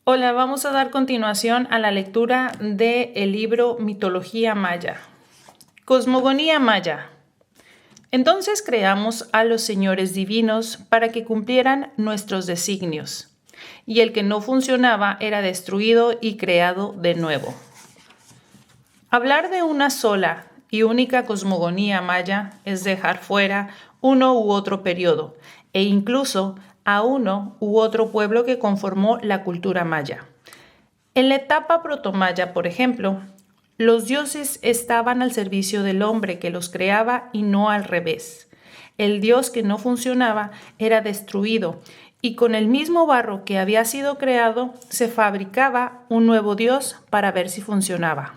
Hola, vamos a dar continuación a la lectura del libro Mitología Maya. Cosmogonía Maya. Entonces creamos a los señores divinos para que cumplieran nuestros designios, y el que no funcionaba era destruido y creado de nuevo. Hablar de una sola y única cosmogonía maya es dejar fuera uno u otro periodo, e incluso a uno u otro pueblo que conformó la cultura maya. En la etapa protomaya, por ejemplo, los dioses estaban al servicio del hombre que los creaba y no al revés. El dios que no funcionaba era destruido y con el mismo barro que había sido creado se fabricaba un nuevo dios para ver si funcionaba.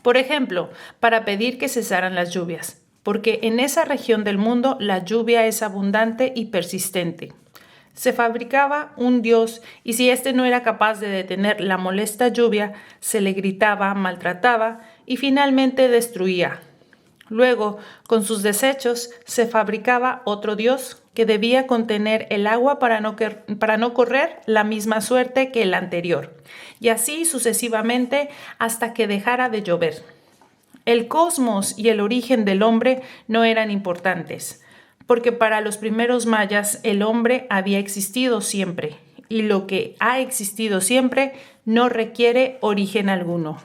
Por ejemplo, para pedir que cesaran las lluvias, porque en esa región del mundo la lluvia es abundante y persistente. Se fabricaba un dios y si éste no era capaz de detener la molesta lluvia, se le gritaba, maltrataba y finalmente destruía. Luego, con sus desechos, se fabricaba otro dios que debía contener el agua para no correr la misma suerte que el anterior, y así sucesivamente hasta que dejara de llover. El cosmos y el origen del hombre no eran importantes, porque para los primeros mayas el hombre había existido siempre, y lo que ha existido siempre no requiere origen alguno.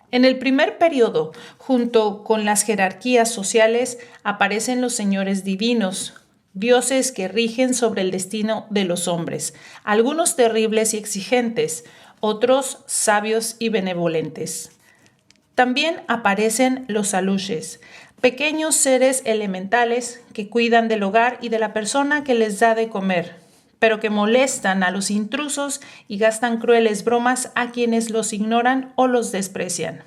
En el primer periodo, junto con las jerarquías sociales, aparecen los señores divinos, dioses que rigen sobre el destino de los hombres, algunos terribles y exigentes, otros sabios y benevolentes. También aparecen los aluches, pequeños seres elementales que cuidan del hogar y de la persona que les da de comer, pero que molestan a los intrusos y gastan crueles bromas a quienes los ignoran o los desprecian.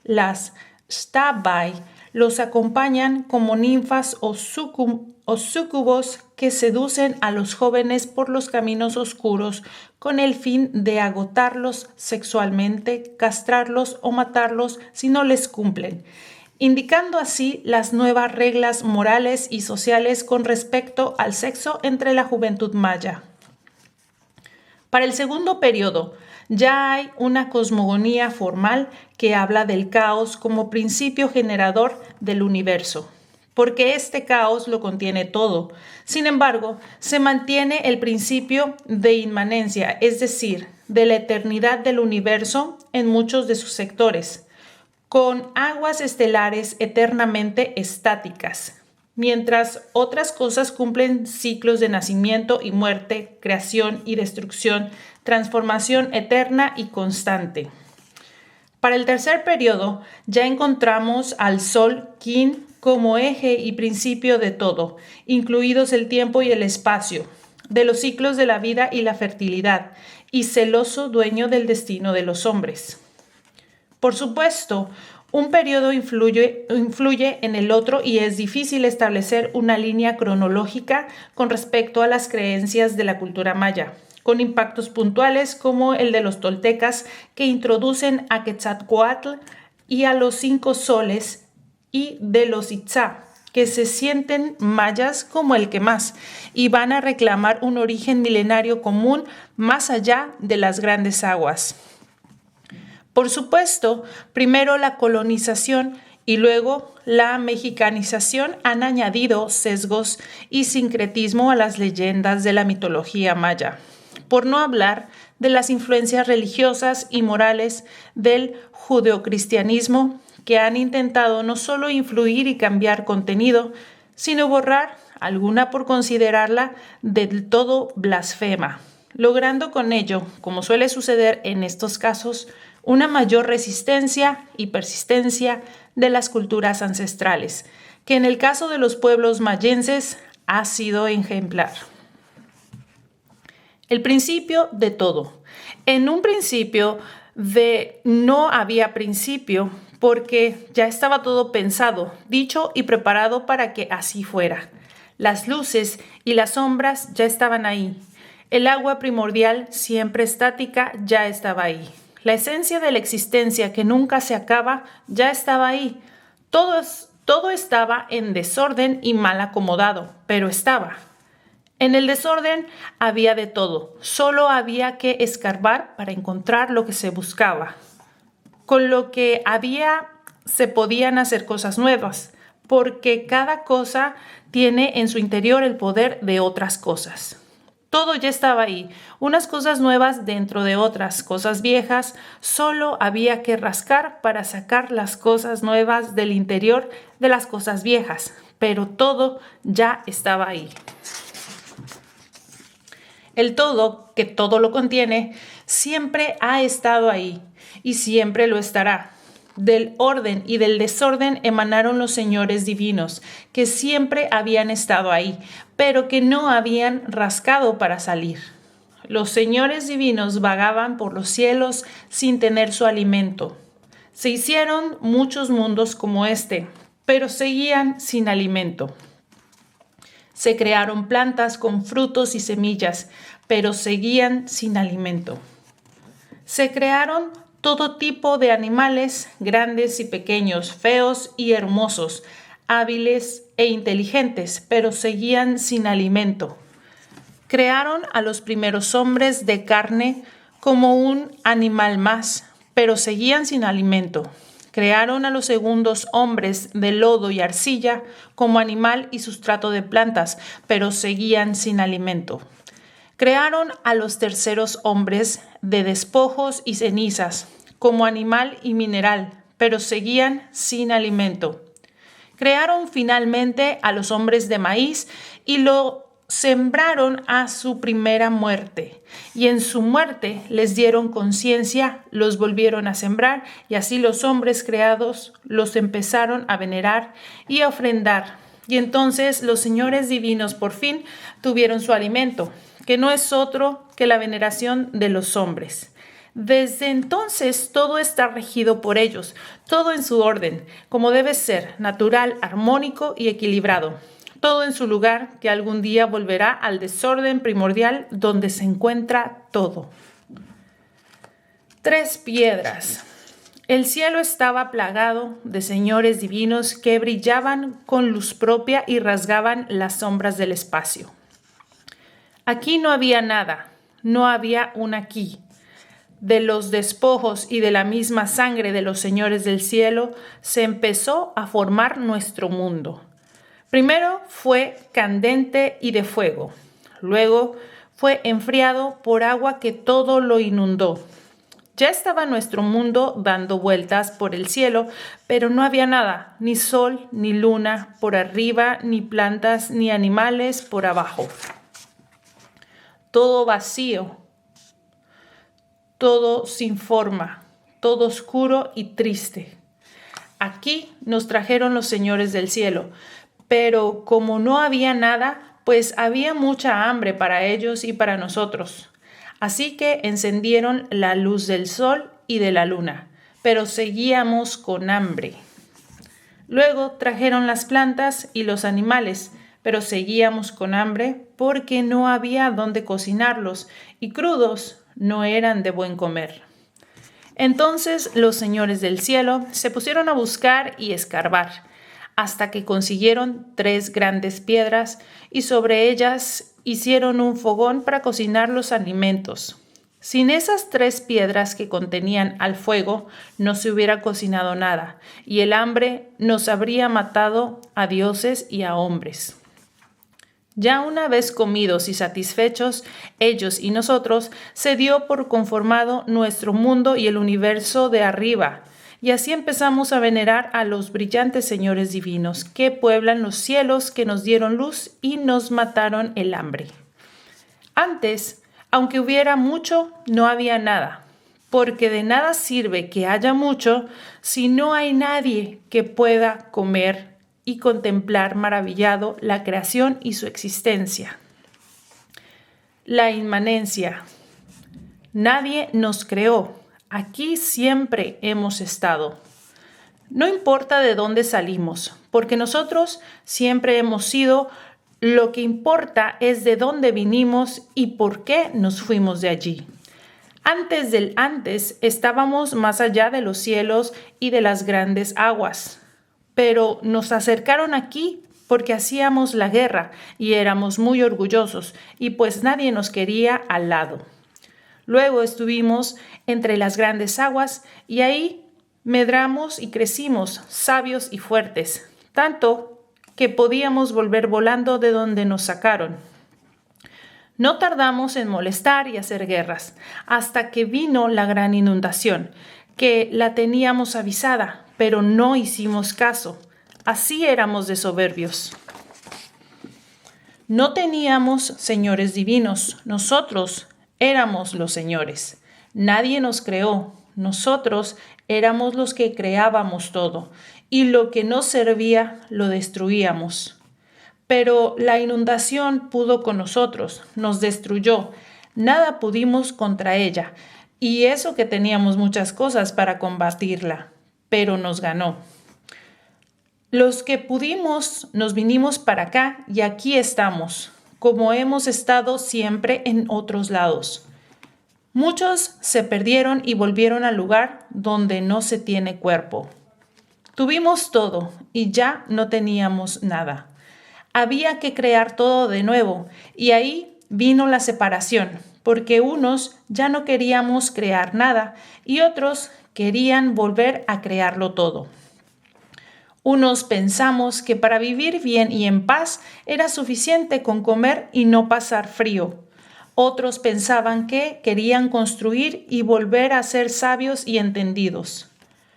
Las Stabai los acompañan como ninfas o súcubos que seducen a los jóvenes por los caminos oscuros con el fin de agotarlos sexualmente, castrarlos o matarlos si no les cumplen, indicando así las nuevas reglas morales y sociales con respecto al sexo entre la juventud maya. Para el segundo periodo, ya hay una cosmogonía formal que habla del caos como principio generador del universo, porque este caos lo contiene todo. Sin embargo, se mantiene el principio de inmanencia, es decir, de la eternidad del universo en muchos de sus sectores, con aguas estelares eternamente estáticas, mientras otras cosas cumplen ciclos de nacimiento y muerte, creación y destrucción, transformación eterna y constante. Para el tercer periodo ya encontramos al Sol Kin como eje y principio de todo, incluidos el tiempo y el espacio, de los ciclos de la vida y la fertilidad, y celoso dueño del destino de los hombres. Por supuesto, un periodo influye en el otro y es difícil establecer una línea cronológica con respecto a las creencias de la cultura maya, con impactos puntuales como el de los toltecas que introducen a Quetzalcóatl y a los 5 soles y de los Itzá, que se sienten mayas como el que más y van a reclamar un origen milenario común más allá de las grandes aguas. Por supuesto, primero la colonización y luego la mexicanización han añadido sesgos y sincretismo a las leyendas de la mitología maya, por no hablar de las influencias religiosas y morales del judeocristianismo que han intentado no solo influir y cambiar contenido, sino borrar alguna por considerarla del todo blasfema, logrando con ello, como suele suceder en estos casos, una mayor resistencia y persistencia de las culturas ancestrales, que en el caso de los pueblos mayenses ha sido ejemplar. El principio de todo. En un principio no había principio porque ya estaba todo pensado, dicho y preparado para que así fuera. Las luces y las sombras ya estaban ahí. El agua primordial, siempre estática, ya estaba ahí. La esencia de la existencia que nunca se acaba ya estaba ahí. Todo estaba en desorden y mal acomodado, pero estaba. En el desorden había de todo, solo había que escarbar para encontrar lo que se buscaba. Con lo que había se podían hacer cosas nuevas, porque cada cosa tiene en su interior el poder de otras cosas. Todo ya estaba ahí, unas cosas nuevas dentro de otras cosas viejas, solo había que rascar para sacar las cosas nuevas del interior de las cosas viejas, pero todo ya estaba ahí. El todo, que todo lo contiene, siempre ha estado ahí y siempre lo estará. Del orden y del desorden emanaron los señores divinos, que siempre habían estado ahí, pero que no habían rascado para salir. Los señores divinos vagaban por los cielos sin tener su alimento. Se hicieron muchos mundos como este, pero seguían sin alimento. Se crearon plantas con frutos y semillas, pero seguían sin alimento. Se crearon todo tipo de animales, grandes y pequeños, feos y hermosos, hábiles e inteligentes, pero seguían sin alimento. Crearon a los primeros hombres de carne como un animal más, pero seguían sin alimento. Crearon a los segundos hombres de lodo y arcilla como animal y sustrato de plantas, pero seguían sin alimento. Crearon a los terceros hombres de despojos y cenizas, como animal y mineral, pero seguían sin alimento. Crearon finalmente a los hombres de maíz y lo sembraron a su primera muerte. Y en su muerte les dieron conciencia, los volvieron a sembrar, y así los hombres creados los empezaron a venerar y a ofrendar. Y entonces los señores divinos por fin tuvieron su alimento, que no es otro que la veneración de los hombres. Desde entonces todo está regido por ellos, todo en su orden, como debe ser, natural, armónico y equilibrado. Todo en su lugar, que algún día volverá al desorden primordial donde se encuentra todo. 3 piedras. El cielo estaba plagado de señores divinos que brillaban con luz propia y rasgaban las sombras del espacio. Aquí no había nada, no había un aquí. De los despojos y de la misma sangre de los señores del cielo se empezó a formar nuestro mundo. Primero fue candente y de fuego, luego fue enfriado por agua que todo lo inundó. Ya estaba nuestro mundo dando vueltas por el cielo, pero no había nada, ni sol, ni luna por arriba, ni plantas, ni animales por abajo. Todo vacío, todo sin forma, todo oscuro y triste. Aquí nos trajeron los señores del cielo, pero como no había nada, pues había mucha hambre para ellos y para nosotros. Así que encendieron la luz del sol y de la luna, pero seguíamos con hambre. Luego trajeron las plantas y los animales, pero seguíamos con hambre porque no había dónde cocinarlos y crudos no eran de buen comer. Entonces los señores del cielo se pusieron a buscar y escarbar, hasta que consiguieron 3 grandes piedras y sobre ellas hicieron un fogón para cocinar los alimentos. Sin esas 3 piedras que contenían al fuego, no se hubiera cocinado nada, y el hambre nos habría matado a dioses y a hombres. Ya una vez comidos y satisfechos, ellos y nosotros, se dio por conformado nuestro mundo y el universo de arriba, y así empezamos a venerar a los brillantes señores divinos que pueblan los cielos, que nos dieron luz y nos mataron el hambre. Antes, aunque hubiera mucho, no había nada, porque de nada sirve que haya mucho si no hay nadie que pueda comer y contemplar maravillado la creación y su existencia. La inmanencia. Nadie nos creó. Aquí siempre hemos estado. No importa de dónde salimos, porque nosotros siempre hemos sido. Lo que importa es de dónde vinimos y por qué nos fuimos de allí. Antes del antes estábamos más allá de los cielos y de las grandes aguas, pero nos acercaron aquí porque hacíamos la guerra y éramos muy orgullosos, y pues nadie nos quería al lado. Luego estuvimos entre las grandes aguas, y ahí medramos y crecimos, sabios y fuertes, tanto que podíamos volver volando de donde nos sacaron. No tardamos en molestar y hacer guerras, hasta que vino la gran inundación, que la teníamos avisada, pero no hicimos caso. Así éramos de soberbios. No teníamos señores divinos, nosotros éramos los señores. Nadie nos creó, nosotros éramos los que creábamos todo, y lo que no servía lo destruíamos. Pero la inundación pudo con nosotros, nos destruyó, nada pudimos contra ella, y eso que teníamos muchas cosas para combatirla, pero nos ganó. Los que pudimos nos vinimos para acá y aquí estamos, como hemos estado siempre en otros lados. Muchos se perdieron y volvieron al lugar donde no se tiene cuerpo. Tuvimos todo y ya no teníamos nada. Había que crear todo de nuevo y ahí vino la separación, porque unos ya no queríamos crear nada y otros querían volver a crearlo todo. Unos pensamos que para vivir bien y en paz era suficiente con comer y no pasar frío. Otros pensaban que querían construir y volver a ser sabios y entendidos.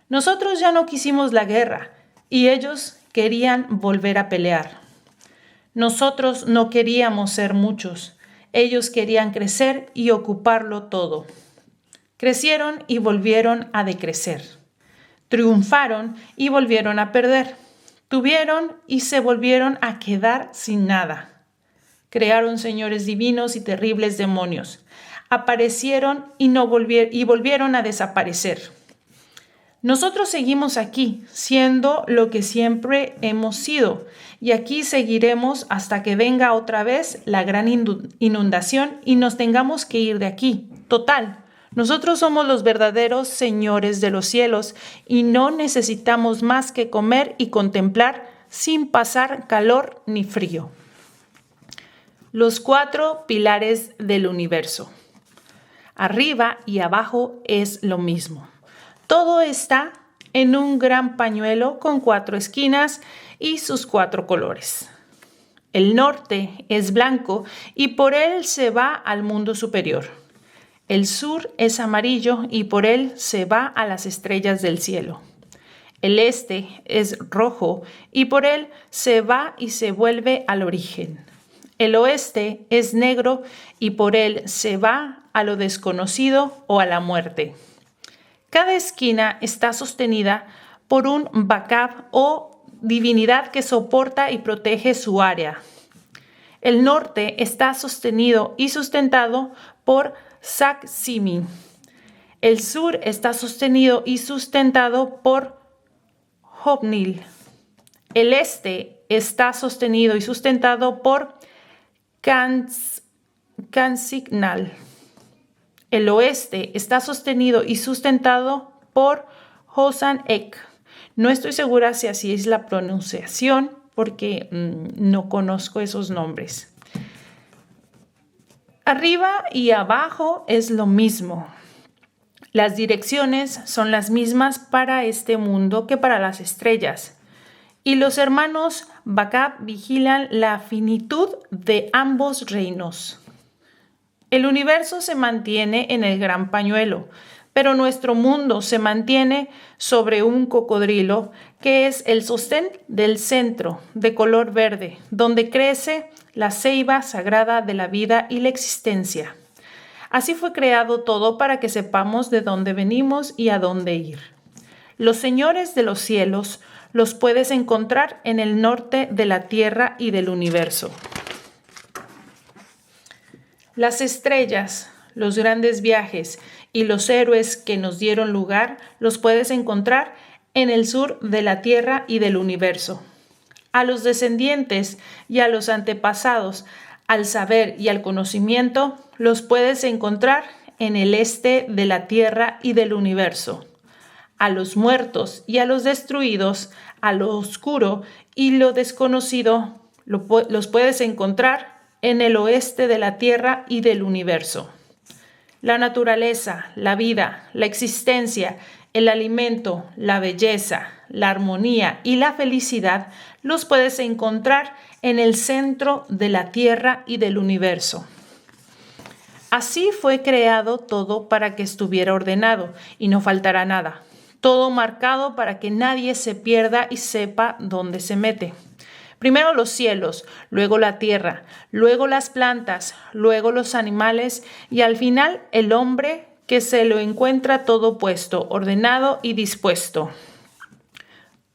Nosotros ya no quisimos la guerra y ellos querían volver a pelear. Nosotros no queríamos ser muchos, ellos querían crecer y ocuparlo todo. Crecieron y volvieron a decrecer. Triunfaron y volvieron a perder. Tuvieron y se volvieron a quedar sin nada. Crearon señores divinos y terribles demonios. Aparecieron y volvieron a desaparecer. Nosotros seguimos aquí, siendo lo que siempre hemos sido, y aquí seguiremos hasta que venga otra vez la gran inundación y nos tengamos que ir de aquí. Total, nosotros somos los verdaderos señores de los cielos y no necesitamos más que comer y contemplar sin pasar calor ni frío. Los 4 pilares del universo. Arriba y abajo es lo mismo. Todo está en un gran pañuelo con 4 esquinas y sus 4 colores. El norte es blanco y por él se va al mundo superior. El sur es amarillo y por él se va a las estrellas del cielo. El este es rojo y por él se va y se vuelve al origen. El oeste es negro y por él se va a lo desconocido o a la muerte. Cada esquina está sostenida por un Bakab o divinidad que soporta y protege su área. El norte está sostenido y sustentado por Saksimi. El sur está sostenido y sustentado por Hobnil. El este está sostenido y sustentado por Kansignal. El oeste está sostenido y sustentado por Hosan Ek. No estoy segura si así es la pronunciación porque no conozco esos nombres. Arriba y abajo es lo mismo. Las direcciones son las mismas para este mundo que para las estrellas. Y los hermanos Bakab vigilan la finitud de ambos reinos. El universo se mantiene en el gran pañuelo, pero nuestro mundo se mantiene sobre un cocodrilo que es el sostén del centro, de color verde, donde crece la ceiba sagrada de la vida y la existencia. Así fue creado todo para que sepamos de dónde venimos y a dónde ir. Los señores de los cielos los puedes encontrar en el norte de la tierra y del universo. Las estrellas, los grandes viajes y los héroes que nos dieron lugar los puedes encontrar en el sur de la tierra y del universo. A los descendientes y a los antepasados, al saber y al conocimiento, los puedes encontrar en el este de la tierra y del universo. A los muertos y a los destruidos, a lo oscuro y lo desconocido los puedes encontrar en el oeste de la Tierra y del universo. La naturaleza, la vida, la existencia, el alimento, la belleza, la armonía y la felicidad los puedes encontrar en el centro de la Tierra y del universo. Así fue creado todo para que estuviera ordenado y no faltara nada. Todo marcado para que nadie se pierda y sepa dónde se mete. Primero los cielos, luego la tierra, luego las plantas, luego los animales y al final el hombre que se lo encuentra todo puesto, ordenado y dispuesto.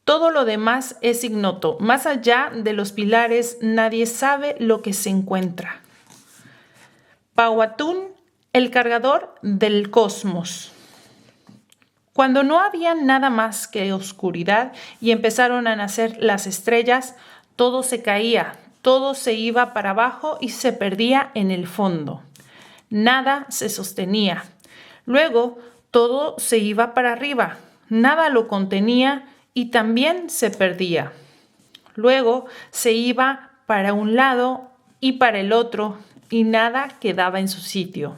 Todo lo demás es ignoto. Más allá de los pilares, nadie sabe lo que se encuentra. Powhatan, el cargador del cosmos. Cuando no había nada más que oscuridad y empezaron a nacer las estrellas, todo se caía, todo se iba para abajo y se perdía en el fondo. Nada se sostenía. Luego todo se iba para arriba, nada lo contenía y también se perdía. Luego se iba para un lado y para el otro y nada quedaba en su sitio.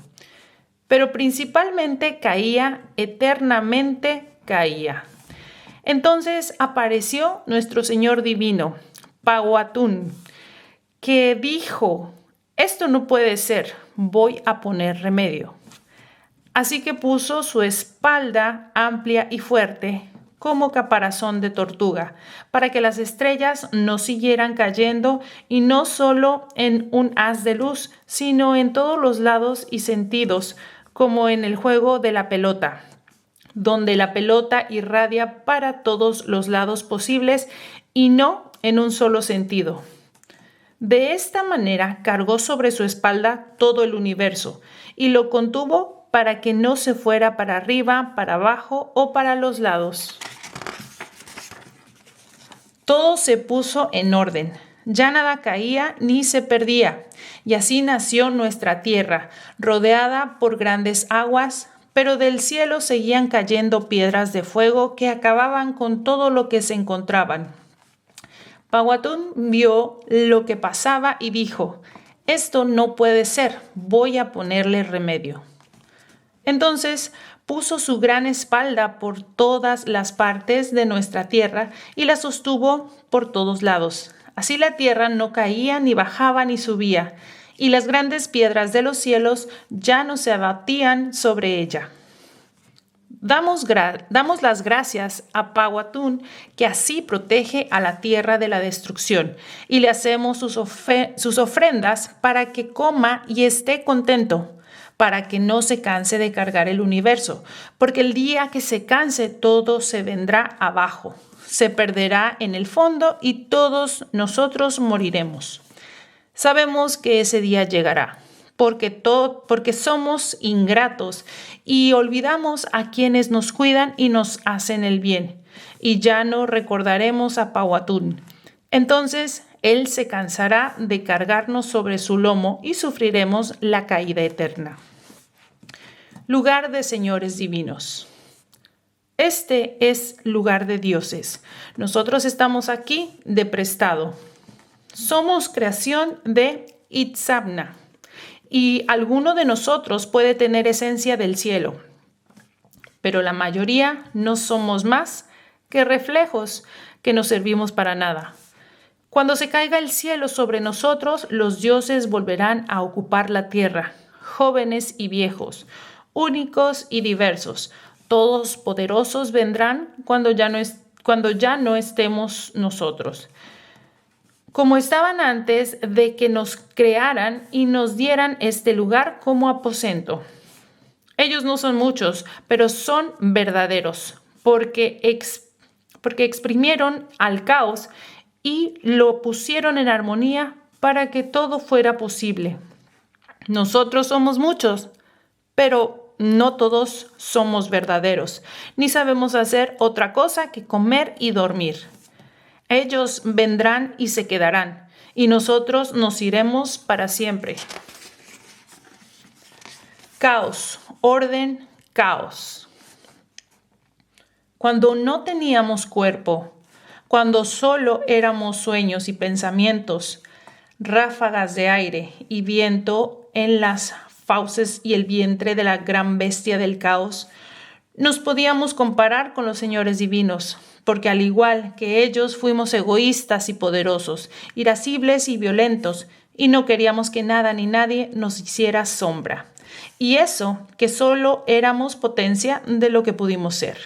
Pero principalmente caía, eternamente caía. Entonces apareció nuestro Señor Divino, Powhatan, que dijo: esto no puede ser, voy a poner remedio. Así que puso su espalda amplia y fuerte como caparazón de tortuga, para que las estrellas no siguieran cayendo y no solo en un haz de luz, sino en todos los lados y sentidos, como en el juego de la pelota, donde la pelota irradia para todos los lados posibles y no en un solo sentido. De esta manera cargó sobre su espalda todo el universo y lo contuvo para que no se fuera para arriba, para abajo o para los lados. Todo se puso en orden, ya nada caía ni se perdía, y así nació nuestra tierra, rodeada por grandes aguas, pero del cielo seguían cayendo piedras de fuego que acababan con todo lo que se encontraban. Powhatan vio lo que pasaba y dijo: esto no puede ser, voy a ponerle remedio. Entonces puso su gran espalda por todas las partes de nuestra tierra y la sostuvo por todos lados. Así la tierra no caía, ni bajaba, ni subía, y las grandes piedras de los cielos ya no se abatían sobre ella. Damos las gracias a Powhatan, que así protege a la tierra de la destrucción, y le hacemos sus ofrendas para que coma y esté contento, para que no se canse de cargar el universo, porque el día que se canse todo se vendrá abajo, se perderá en el fondo y todos nosotros moriremos. Sabemos que ese día llegará, porque somos ingratos y olvidamos a quienes nos cuidan y nos hacen el bien, y ya no recordaremos a Powhatan. Entonces él se cansará de cargarnos sobre su lomo y sufriremos la caída eterna. Lugar de señores divinos. Este es lugar de dioses. Nosotros estamos aquí de prestado. Somos creación de Itzamna, y alguno de nosotros puede tener esencia del cielo, pero la mayoría no somos más que reflejos que no servimos para nada. Cuando se caiga el cielo sobre nosotros, los dioses volverán a ocupar la tierra, jóvenes y viejos, únicos y diversos. Todos poderosos vendrán cuando ya no estemos nosotros, como estaban antes de que nos crearan y nos dieran este lugar como aposento. Ellos no son muchos, pero son verdaderos, porque exprimieron al caos y lo pusieron en armonía para que todo fuera posible. Nosotros somos muchos, pero no todos somos verdaderos, ni sabemos hacer otra cosa que comer y dormir. Ellos vendrán y se quedarán, y nosotros nos iremos para siempre. Caos, orden, caos. Cuando no teníamos cuerpo, cuando solo éramos sueños y pensamientos, ráfagas de aire y viento en las fauces y el vientre de la gran bestia del caos, nos podíamos comparar con los señores divinos, porque al igual que ellos fuimos egoístas y poderosos, irascibles y violentos, y no queríamos que nada ni nadie nos hiciera sombra. Y eso, que solo éramos potencia de lo que pudimos ser.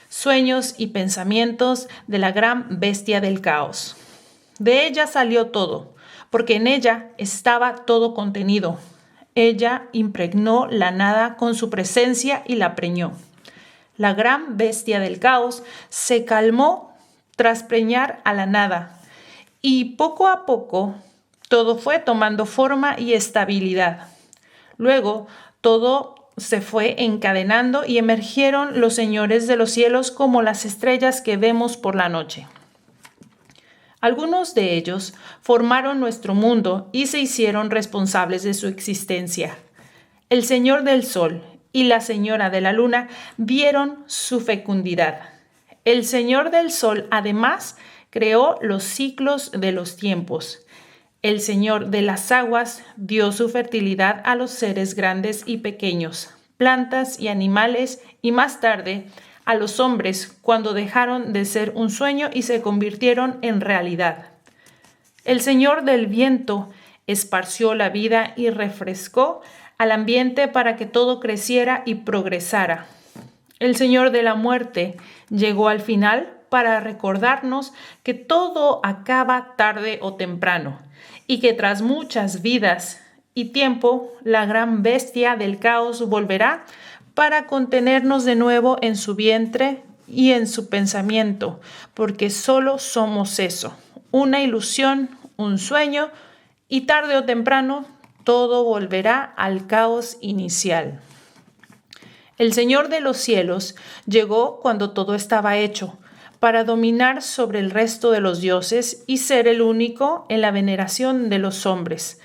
Sueños y pensamientos de la gran bestia del caos. De ella salió todo, porque en ella estaba todo contenido. Ella impregnó la nada con su presencia y la preñó. La gran bestia del caos se calmó tras preñar a la nada, y poco a poco todo fue tomando forma y estabilidad. Luego todo se fue encadenando y emergieron los señores de los cielos como las estrellas que vemos por la noche. Algunos de ellos formaron nuestro mundo y se hicieron responsables de su existencia. El Señor del Sol y la Señora de la Luna vieron su fecundidad. El Señor del Sol, además, creó los ciclos de los tiempos. El Señor de las aguas dio su fertilidad a los seres grandes y pequeños, plantas y animales, y más tarde a los hombres cuando dejaron de ser un sueño y se convirtieron en realidad. El Señor del viento esparció la vida y refrescó al ambiente para que todo creciera y progresara. El Señor de la muerte llegó al final para recordarnos que todo acaba tarde o temprano y que tras muchas vidas y tiempo, la gran bestia del caos volverá para contenernos de nuevo en su vientre y en su pensamiento, porque solo somos eso, una ilusión, un sueño, y tarde o temprano todo volverá al caos inicial. El Señor de los cielos llegó cuando todo estaba hecho, para dominar sobre el resto de los dioses y ser el único en la veneración de los hombres,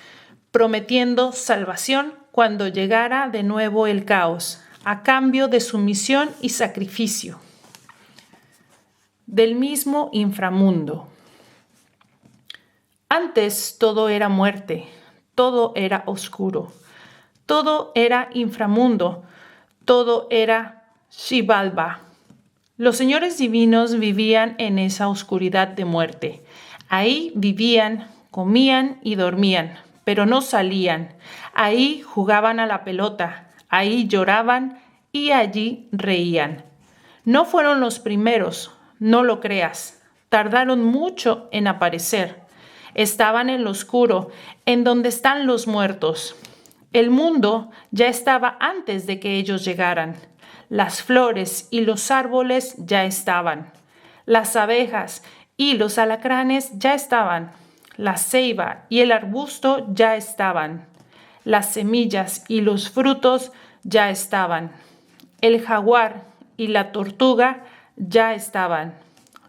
prometiendo salvación cuando llegara de nuevo el caos, a cambio de sumisión y sacrificio. Del mismo inframundo. Antes todo era muerte, todo era oscuro, todo era inframundo, todo era Xibalba. Los señores divinos vivían en esa oscuridad de muerte. Ahí vivían, comían y dormían, pero no salían. Ahí jugaban a la pelota, ahí lloraban y allí reían. No fueron los primeros, no lo creas. Tardaron mucho en aparecer. Estaban en lo oscuro, en donde están los muertos. El mundo ya estaba antes de que ellos llegaran. Las flores y los árboles ya estaban. Las abejas y los alacranes ya estaban. La ceiba y el arbusto ya estaban. Las semillas y los frutos ya estaban. El jaguar y la tortuga ya estaban.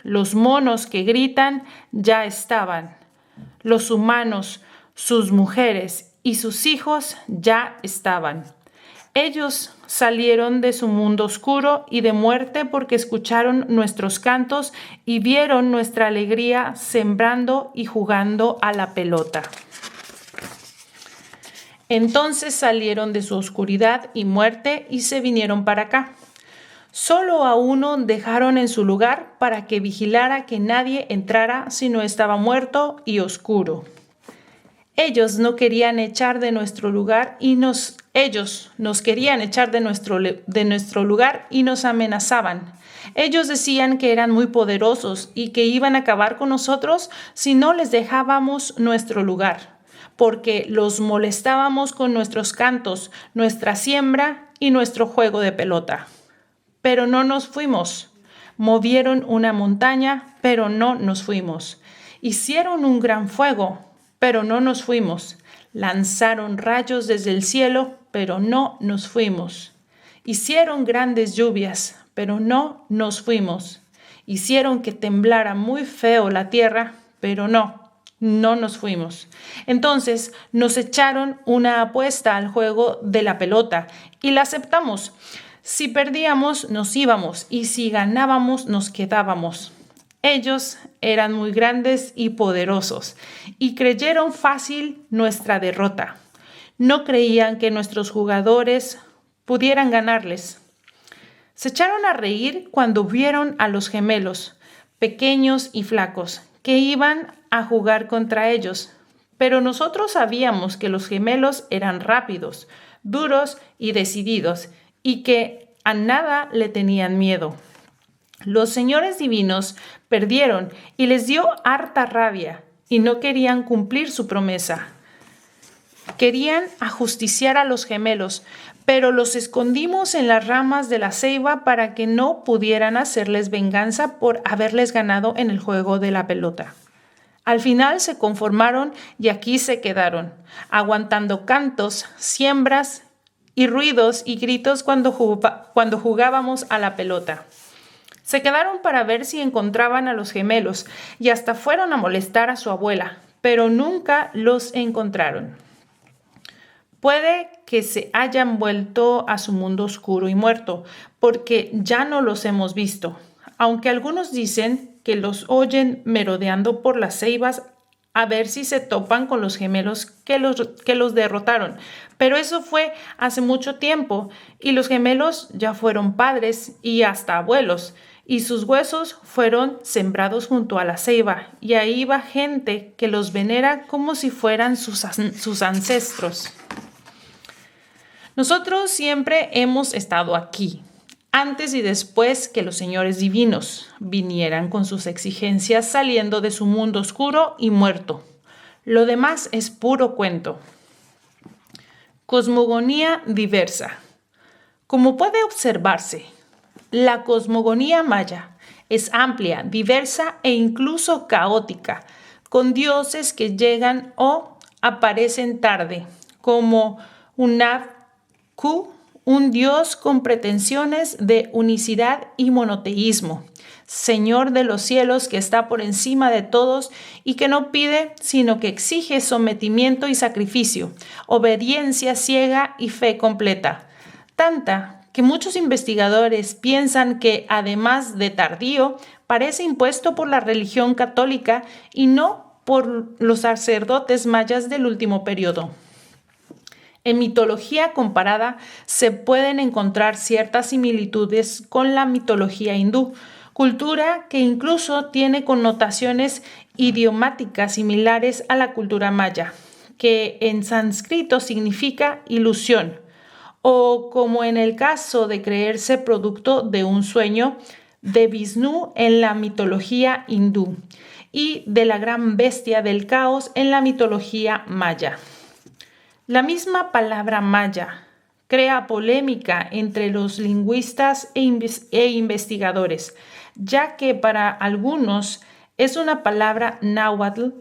Los monos que gritan ya estaban. Los humanos, sus mujeres y sus hijos ya estaban. Ellos salieron de su mundo oscuro y de muerte porque escucharon nuestros cantos y vieron nuestra alegría sembrando y jugando a la pelota. Entonces salieron de su oscuridad y muerte y se vinieron para acá. Solo a uno dejaron en su lugar para que vigilara que nadie entrara si no estaba muerto y oscuro. Ellos nos querían echar de nuestro lugar y nos amenazaban. Ellos decían que eran muy poderosos y que iban a acabar con nosotros si no les dejábamos nuestro lugar, porque los molestábamos con nuestros cantos, nuestra siembra y nuestro juego de pelota. Pero no nos fuimos. Movieron una montaña, pero no nos fuimos. Hicieron un gran fuego, pero no nos fuimos. Lanzaron rayos desde el cielo, pero no nos fuimos. Hicieron grandes lluvias, pero no nos fuimos. Hicieron que temblara muy feo la tierra, pero no nos fuimos. Entonces nos echaron una apuesta al juego de la pelota y la aceptamos. Si perdíamos, nos íbamos, y si ganábamos, nos quedábamos. Ellos eran muy grandes y poderosos y creyeron fácil nuestra derrota. No creían que nuestros jugadores pudieran ganarles. Se echaron a reír cuando vieron a los gemelos, pequeños y flacos, que iban a jugar contra ellos. Pero nosotros sabíamos que los gemelos eran rápidos, duros y decididos, y que a nada le tenían miedo. Los señores divinos perdieron y les dio harta rabia, y no querían cumplir su promesa. Querían ajusticiar a los gemelos, pero los escondimos en las ramas de la ceiba para que no pudieran hacerles venganza por haberles ganado en el juego de la pelota. Al final se conformaron y aquí se quedaron, aguantando cantos, siembras y ruidos y gritos cuando jugábamos a la pelota. Se quedaron para ver si encontraban a los gemelos y hasta fueron a molestar a su abuela, pero nunca los encontraron. Puede que se hayan vuelto a su mundo oscuro y muerto, porque ya no los hemos visto, aunque algunos dicen que los oyen merodeando por las ceibas a ver si se topan con los gemelos que los derrotaron. Pero eso fue hace mucho tiempo y los gemelos ya fueron padres y hasta abuelos, y sus huesos fueron sembrados junto a la ceiba, y ahí va gente que los venera como si fueran sus ancestros. Nosotros siempre hemos estado aquí, antes y después que los señores divinos vinieran con sus exigencias saliendo de su mundo oscuro y muerto. Lo demás es puro cuento. Cosmogonía diversa. Como puede observarse, la cosmogonía maya es amplia, diversa e incluso caótica, con dioses que llegan o aparecen tarde, como Hunab-Ku, un dios con pretensiones de unicidad y monoteísmo, Señor de los cielos que está por encima de todos y que no pide, sino que exige sometimiento y sacrificio, obediencia ciega y fe completa. Tanta que muchos investigadores piensan que, además de tardío, parece impuesto por la religión católica y no por los sacerdotes mayas del último periodo. En mitología comparada se pueden encontrar ciertas similitudes con la mitología hindú, cultura que incluso tiene connotaciones idiomáticas similares a la cultura maya, que en sánscrito significa ilusión, o como en el caso de creerse producto de un sueño de Vishnu en la mitología hindú y de la gran bestia del caos en la mitología maya. La misma palabra maya crea polémica entre los lingüistas e investigadores, ya que para algunos es una palabra náhuatl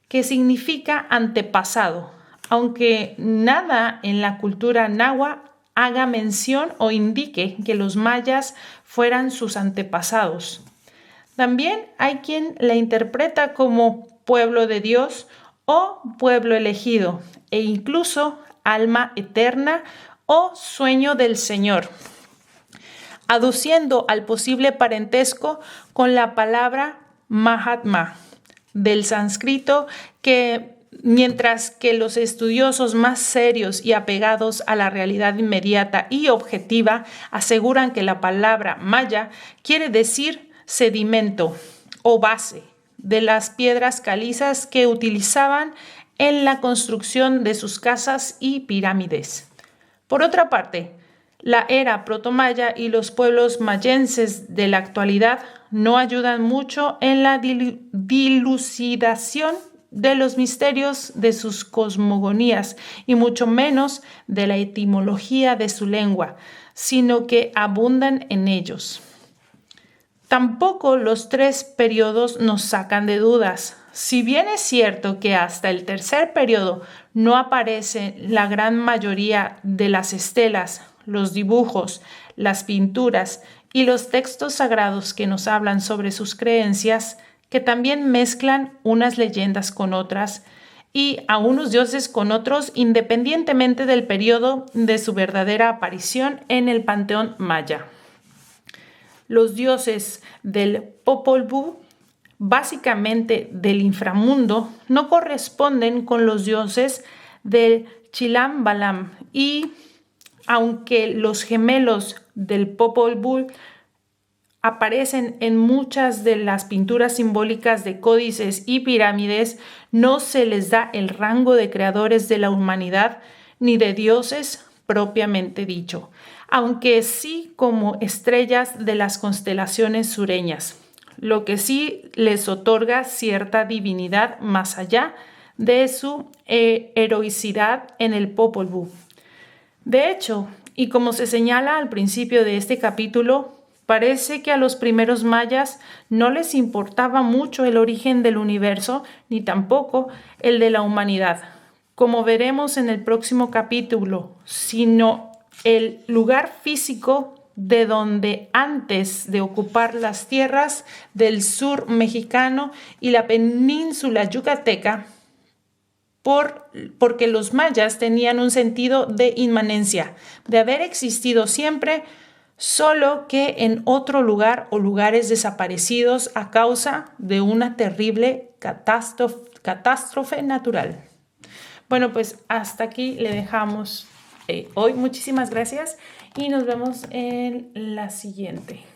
que significa antepasado, aunque nada en la cultura náhuatl haga mención o indique que los mayas fueran sus antepasados. También hay quien la interpreta como pueblo de Dios o pueblo elegido, e incluso alma eterna o sueño del Señor, aduciendo al posible parentesco con la palabra Mahatma del sánscrito, que mientras que los estudiosos más serios y apegados a la realidad inmediata y objetiva aseguran que la palabra maya quiere decir sedimento o base de las piedras calizas que utilizaban en la construcción de sus casas y pirámides. Por otra parte, la era protomaya y los pueblos mayenses de la actualidad no ayudan mucho en la dilucidación de los misterios de sus cosmogonías y mucho menos de la etimología de su lengua, sino que abundan en ellos. Tampoco los tres periodos nos sacan de dudas. Si bien es cierto que hasta el tercer periodo no aparece la gran mayoría de las estelas, los dibujos, las pinturas y los textos sagrados que nos hablan sobre sus creencias, que también mezclan unas leyendas con otras y a unos dioses con otros independientemente del periodo de su verdadera aparición en el panteón maya. Los dioses del Popol Vuh básicamente del inframundo, no corresponden con los dioses del Chilam Balam, y aunque los gemelos del Popol Vuh aparecen en muchas de las pinturas simbólicas de códices y pirámides, no se les da el rango de creadores de la humanidad ni de dioses propiamente dicho, aunque sí como estrellas de las constelaciones sureñas, lo que sí les otorga cierta divinidad más allá de su heroicidad en el Popol Vuh. De hecho, y como se señala al principio de este capítulo, parece que a los primeros mayas no les importaba mucho el origen del universo ni tampoco el de la humanidad, como veremos en el próximo capítulo, sino el lugar físico de donde antes de ocupar las tierras del sur mexicano y la península yucateca, porque los mayas tenían un sentido de inmanencia, de haber existido siempre, solo que en otro lugar o lugares desaparecidos a causa de una terrible catástrofe natural. Bueno, pues hasta aquí le dejamos hoy. Muchísimas gracias y nos vemos en la siguiente.